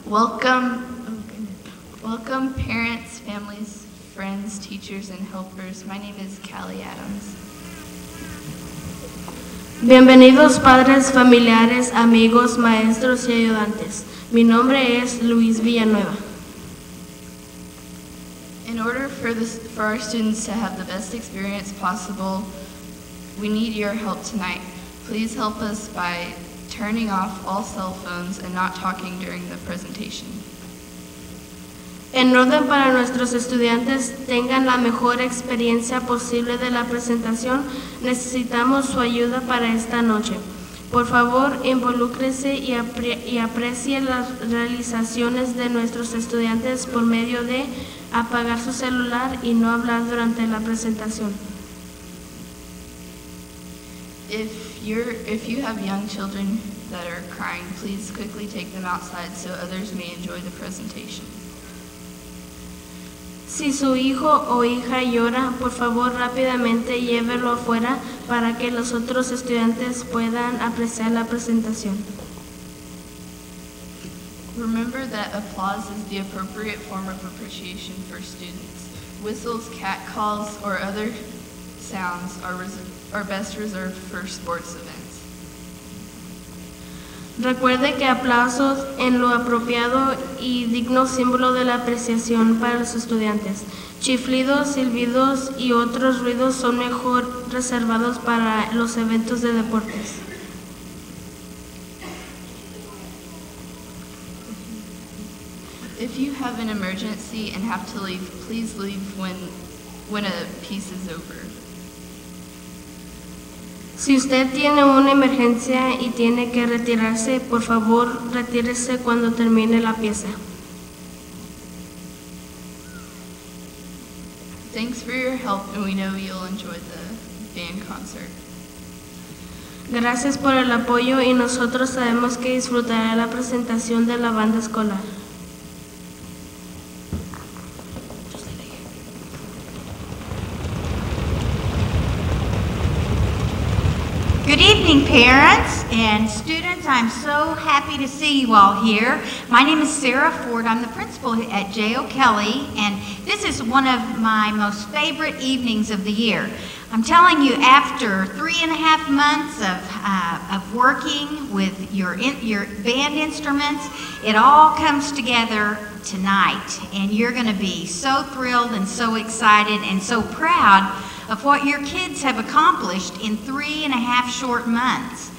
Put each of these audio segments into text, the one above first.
Welcome, welcome parents, families, friends, teachers, and helpers. My name is Callie Adams. Bienvenidos padres, familiares, amigos, maestros y ayudantes. Mi nombre es Luis Villanueva. In order for our students to have the best experience possible, we need your help tonight. Please help us by turning off all cell phones and not talking during the presentation. En orden para nuestros estudiantes tengan la mejor experiencia posible de la presentación, necesitamos su ayuda para esta noche. Por favor, involúcrese y aprecie las realizaciones de nuestros estudiantes por medio de apagar su celular y no hablar durante la presentación. If you have young children that are crying, please quickly take them outside so others may enjoy the presentation. Si su hijo o hija llora, por favor rápidamente llévelo afuera para que los otros estudiantes puedan apreciar la presentación. Remember that applause is the appropriate form of appreciation for students. Whistles, catcalls, or other sounds are best reserved for sports events. Recuerde que aplausos en lo apropiado y digno símbolo de la apreciación para los estudiantes. Chiflidos, silbidos y otros ruidos son mejor reservados para los eventos de deportes. If you have an emergency and have to leave, please leave when a piece is over. Si usted tiene una emergencia y tiene que retirarse, por favor, retírese cuando termine la pieza. Thanks for your help, and we know you'll enjoy the band concert. Gracias por el apoyo y nosotros sabemos que disfrutará la presentación de la banda escolar. Good evening, parents and students. I'm so happy to see you all here. My name is Sarah Ford. I'm the principal at J.O. Kelly, and this is one of my most favorite evenings of the year. I'm telling you, after 3.5 months of working with your band instruments, it all comes together tonight, and you're going to be so thrilled and so excited and so proud of what your kids have accomplished in 3.5 short months.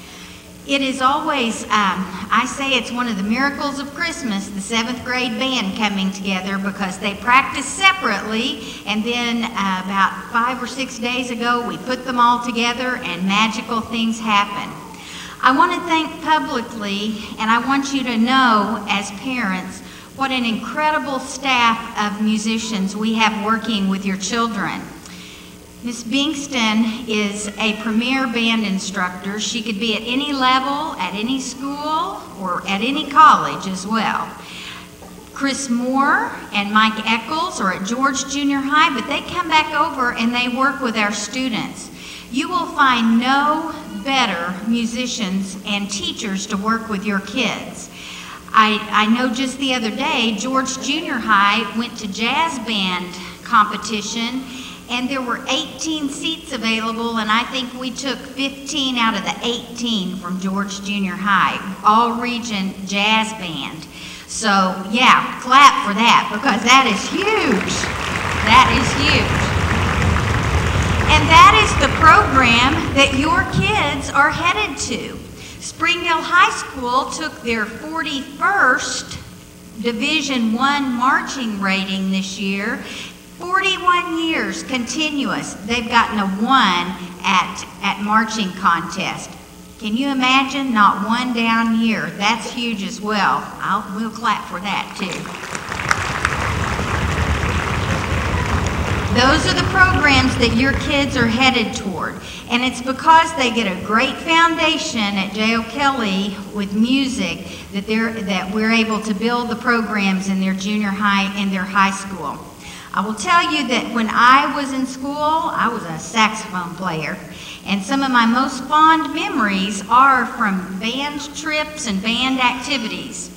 It is always, I say it's one of the miracles of Christmas, the 7th grade band coming together, because they practice separately, and then about 5 or 6 days ago we put them all together and magical things happen. I want to thank publicly, and I want you to know as parents what an incredible staff of musicians we have working with your children. Miss Bingston is a premier band instructor. She could be at any level, at any school, or at any college as well. Chris Moore and Mike Eccles are at George Junior High, but they come back over and they work with our students. You will find no better musicians and teachers to work with your kids. I know just the other day, George Junior High went to jazz band competition, and there were 18 seats available, and I think we took 15 out of the 18 from George Junior High, all region jazz band. So yeah, clap for that, because that is huge. That is huge. And that is the program that your kids are headed to. Springdale High School took their 41st Division I marching rating this year. 41 years continuous, they've gotten a 1 at marching contest. Can you imagine? Not one down year. That's huge as well. We'll clap for that too. Those are the programs that your kids are headed toward. And it's because they get a great foundation at J.O. Kelly with music that we're able to build the programs in their junior high and their high school. I will tell you that when I was in school, I was a saxophone player, and some of my most fond memories are from band trips and band activities.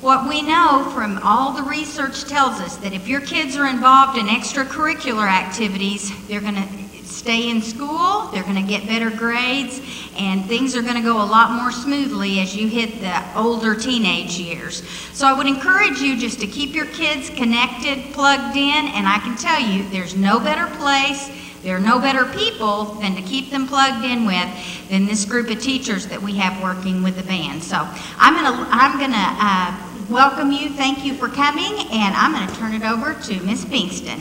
What we know from all the research tells us that if your kids are involved in extracurricular activities, they're going to stay in school, they're going to get better grades, and things are going to go a lot more smoothly as you hit the older teenage years. So I would encourage you just to keep your kids connected, plugged in, and I can tell you there's no better place, there are no better people than to keep them plugged in with than this group of teachers that we have working with the band. So I'm gonna welcome you, thank you for coming, and I'm gonna turn it over to Miss Pinkston.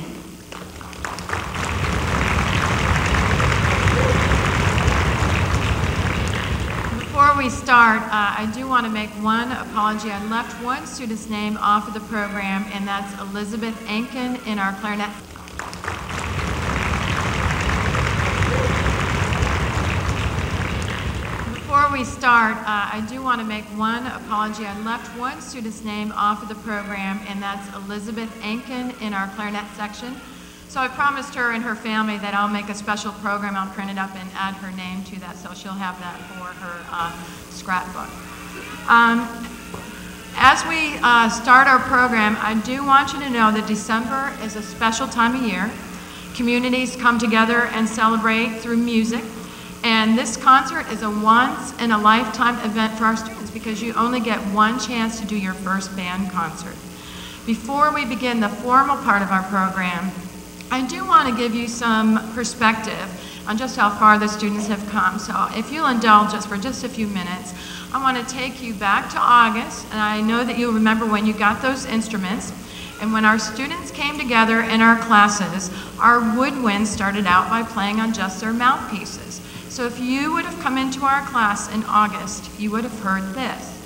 Before we start, I do want to make one apology. I left one student's name off of the program, and that's Elizabeth Ankin in our clarinet. Before we start, I do want to make one apology. I left one student's name off of the program, and that's Elizabeth Ankin in our clarinet section. So I promised her and her family that I'll make a special program. I'll print it up and add her name to that, so she'll have that for her scrapbook. As we start our program, I do want you to know that December is a special time of year. Communities come together and celebrate through music. And this concert is a once-in-a-lifetime event for our students because you only get one chance to do your first band concert. Before we begin the formal part of our program, I do want to give you some perspective on just how far the students have come. So if you'll indulge us for just a few minutes, I want to take you back to August, and I know that you'll remember when you got those instruments. And when our students came together in our classes, our woodwinds started out by playing on just their mouthpieces. So if you would have come into our class in August, you would have heard this.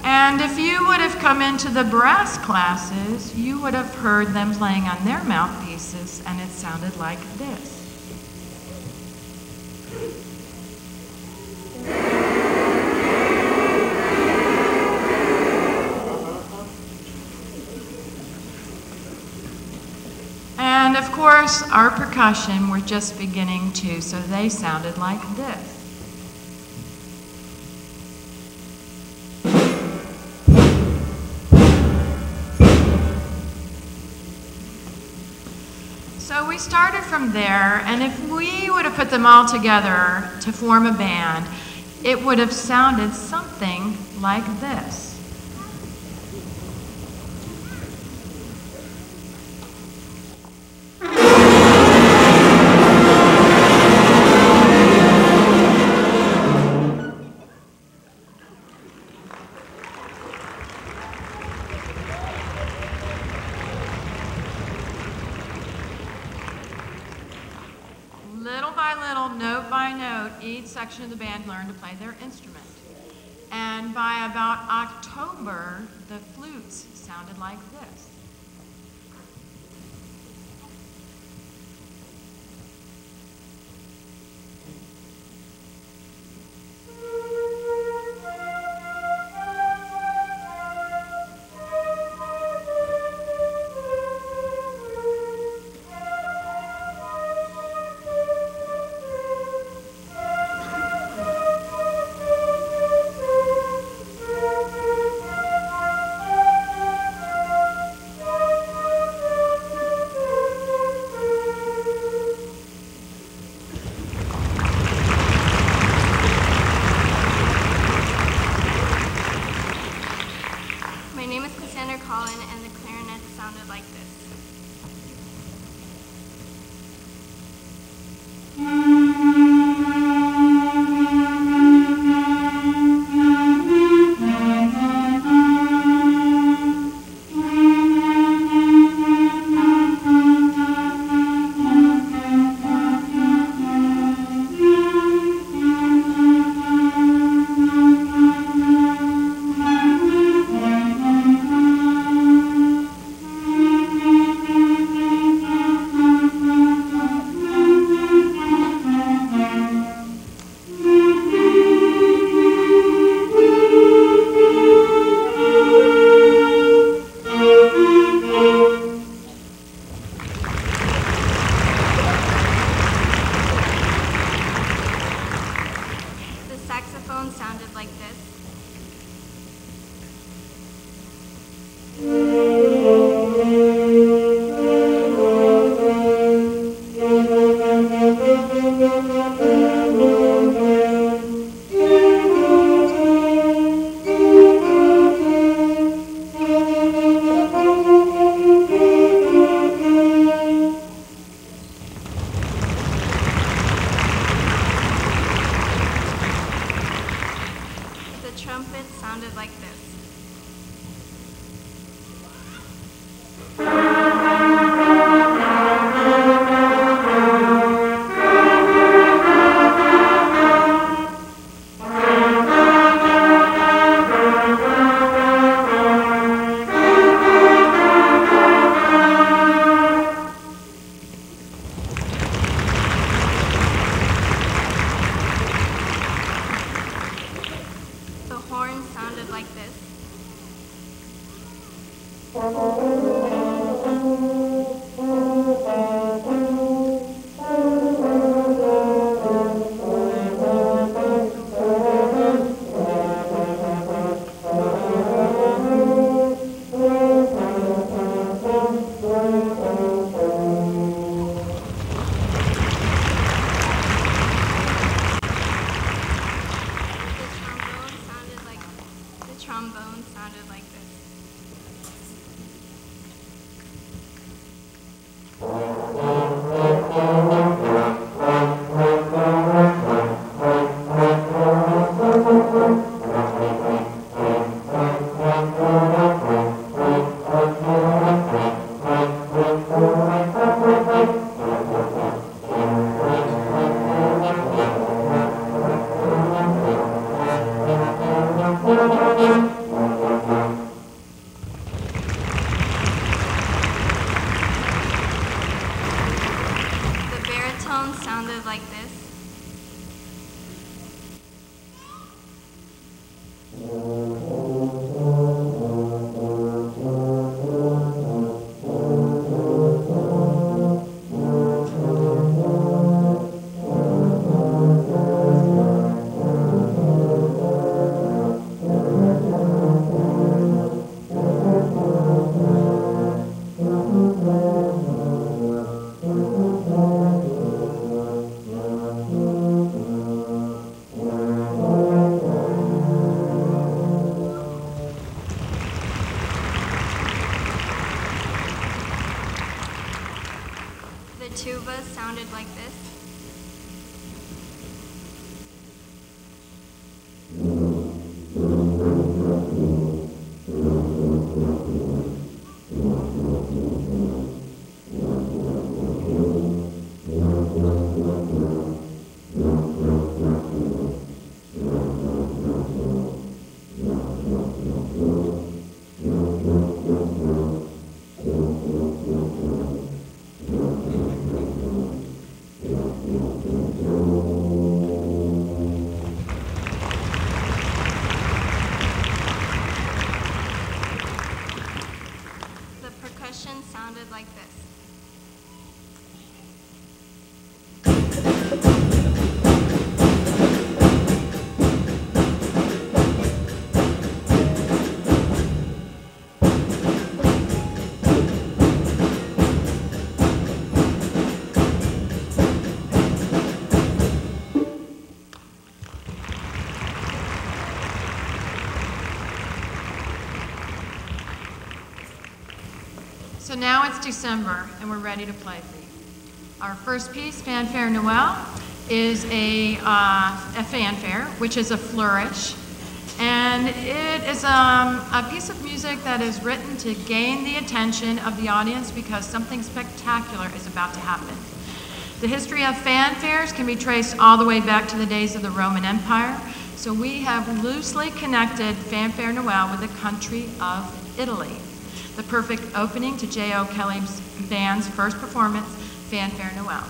And if you would have come into the brass classes, you would have heard them playing on their mouthpieces, and it sounded like this. And of course, our percussion were just beginning too, so they sounded like this. So we started from there, and if we would have put them all together to form a band, it would have sounded something like this. Little by little, note by note, each section of the band learned to play their instrument. And by about October, the flutes sounded like this. sounded like this. The tuba sounded like this. The percussion sounded like this. So now it's December, and we're ready to play for you. Our first piece, Fanfare Noel, is a fanfare, which is a flourish. And it is a piece of music that is written to gain the attention of the audience because something spectacular is about to happen. The history of fanfares can be traced all the way back to the days of the Roman Empire. So we have loosely connected Fanfare Noel with the country of Italy. The perfect opening to J.O. Kelly's band's first performance, Fanfare Noel.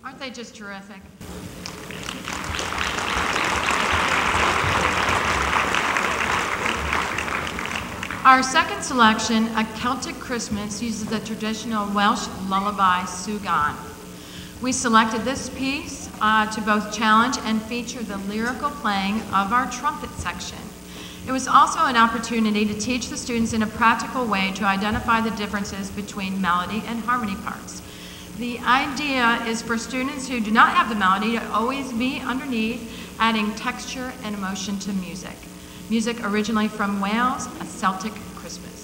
Aren't they just terrific? Our second selection, A Celtic Christmas, uses the traditional Welsh lullaby Sugan. We selected this piece to both challenge and feature the lyrical playing of our trumpet section. It was also an opportunity to teach the students in a practical way to identify the differences between melody and harmony parts. The idea is for students who do not have the melody to always be underneath, adding texture and emotion to music. Music originally from Wales, A Celtic Christmas.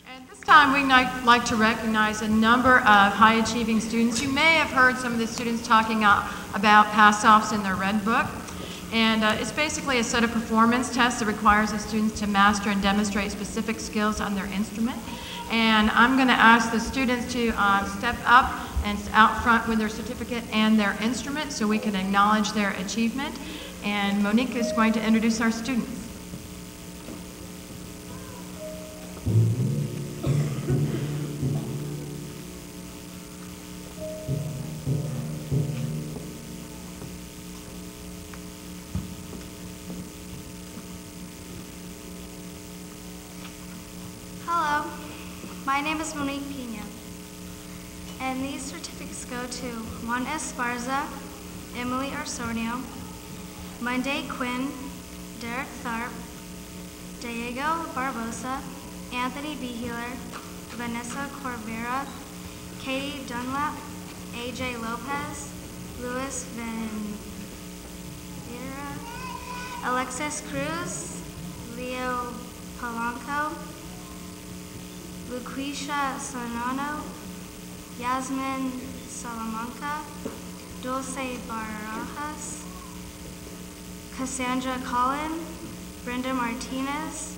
At this time, we'd like to recognize a number of high-achieving students. You may have heard some of the students talking about pass-offs in their red book. And it's basically a set of performance tests that requires the students to master and demonstrate specific skills on their instrument. And I'm going to ask the students to step up and out front with their certificate and their instrument so we can acknowledge their achievement. And Monique is going to introduce our students. Hello, my name is Monique Pina, and these certificates go to Juan Esparza, Emily Arsornio, Monday Quinn, Derek Tharp, Diego Barbosa, Anthony Behealer, Vanessa Corbera, Katie Dunlap, AJ Lopez, Luis Venera, Alexis Cruz, Leo Polanco, Lucrecia Solano, Yasmin Salamanca, Dulce Barajas, Cassandra Collin, Brenda Martinez,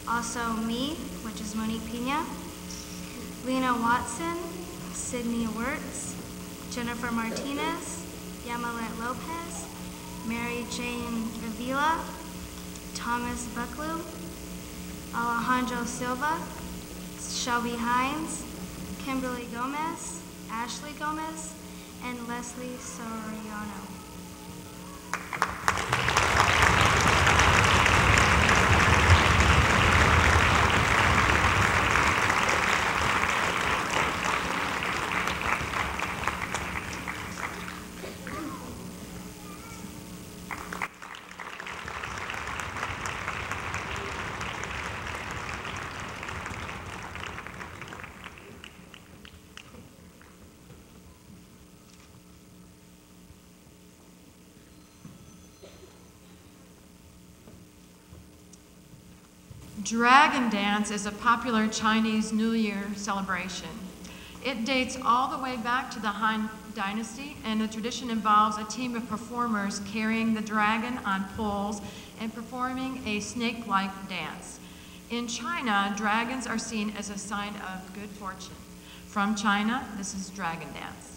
also me, which is Monique Pina, Lena Watson, Sydney Wirtz, Jennifer Martinez, Yamilet Lopez, Mary Jane Avila, Thomas Bucklew, Alejandro Silva, Shelby Hines, Kimberly Gomez, Ashley Gomez, and Leslie Soriano. Dragon dance is a popular Chinese New Year celebration. It dates all the way back to the Han Dynasty, and the tradition involves a team of performers carrying the dragon on poles and performing a snake-like dance. In China, dragons are seen as a sign of good fortune. From China, this is dragon dance.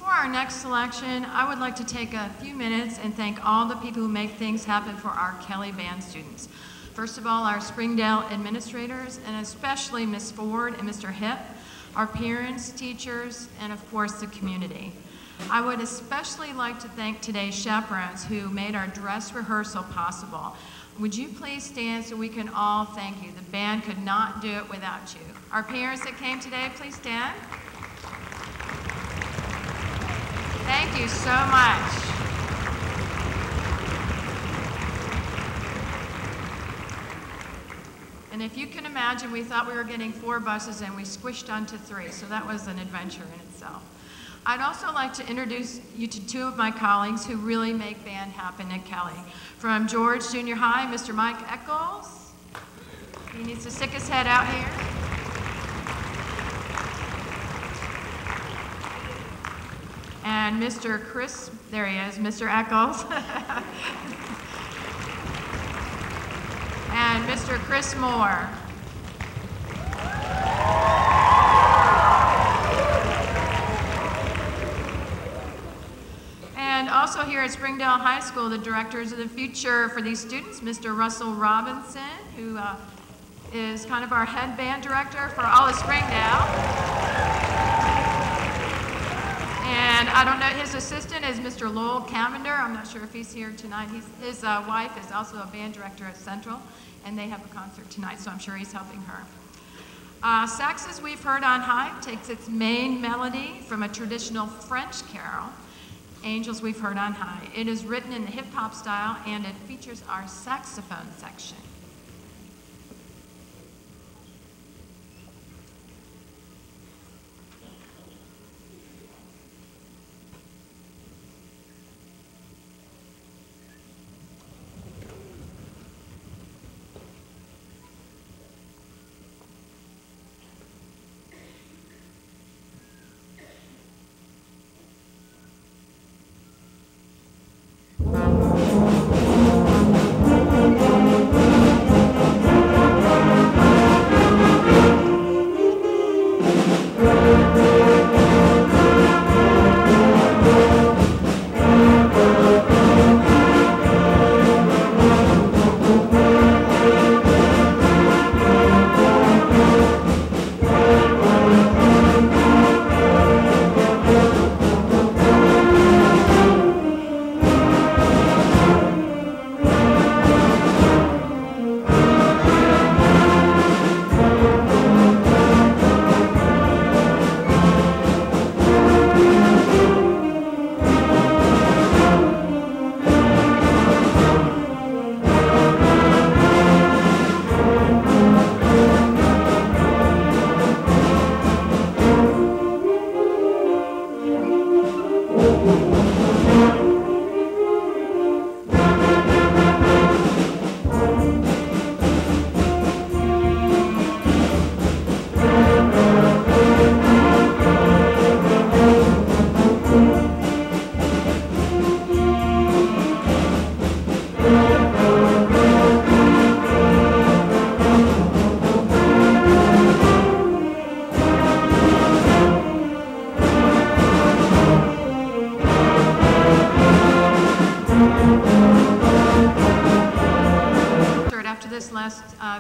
Our next selection, I would like to take a few minutes and thank all the people who make things happen for our Kelly Band students. First of all, our Springdale administrators, and especially Ms. Ford and Mr. Hip, our parents, teachers, and of course the community. I would especially like to thank today's chaperones who made our dress rehearsal possible. Would you please stand so we can all thank you? The band could not do it without you. Our parents that came today, please stand. Thank you so much. And if you can imagine, we thought we were getting 4 buses and we squished onto 3, so that was an adventure in itself. I'd also like to introduce you to 2 of my colleagues who really make band happen at Kelly. From George Junior High, Mr. Mike Eccles. He needs to stick his head out here. And Mr. Chris, there he is, Mr. Eccles. And Mr. Chris Moore. And also here at Springdale High School, the directors of the future for these students, Mr. Russell Robinson, who is kind of our head band director for all of Springdale. And I don't know, his assistant is Mr. Lowell Cavender. I'm not sure if he's here tonight. His wife is also a band director at Central, and they have a concert tonight, so I'm sure he's helping her. Saxes, We've Heard on High, takes its main melody from a traditional French carol, Angels We've Heard on High. It is written in the hip-hop style, and it features our saxophone section.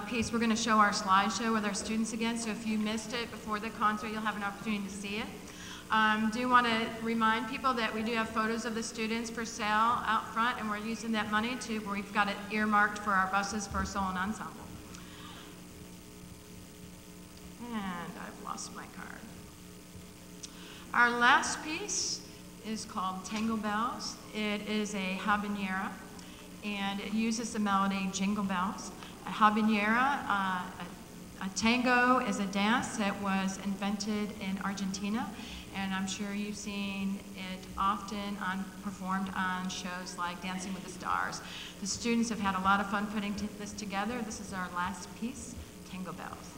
Piece, we're going to show our slideshow with our students again, so if you missed it before the concert, you'll have an opportunity to see it. Do want to remind people that we do have photos of the students for sale out front, and we're using that money to, we've got it earmarked for our buses for solo and ensemble. And I've lost my card. Our last piece is called Tango Bells. It is a habanera, and it uses the melody Jingle Bells. A habanera, a tango, is a dance that was invented in Argentina, and I'm sure you've seen it often performed on shows like Dancing with the Stars. The students have had a lot of fun putting this together. This is our last piece, Tango Bells.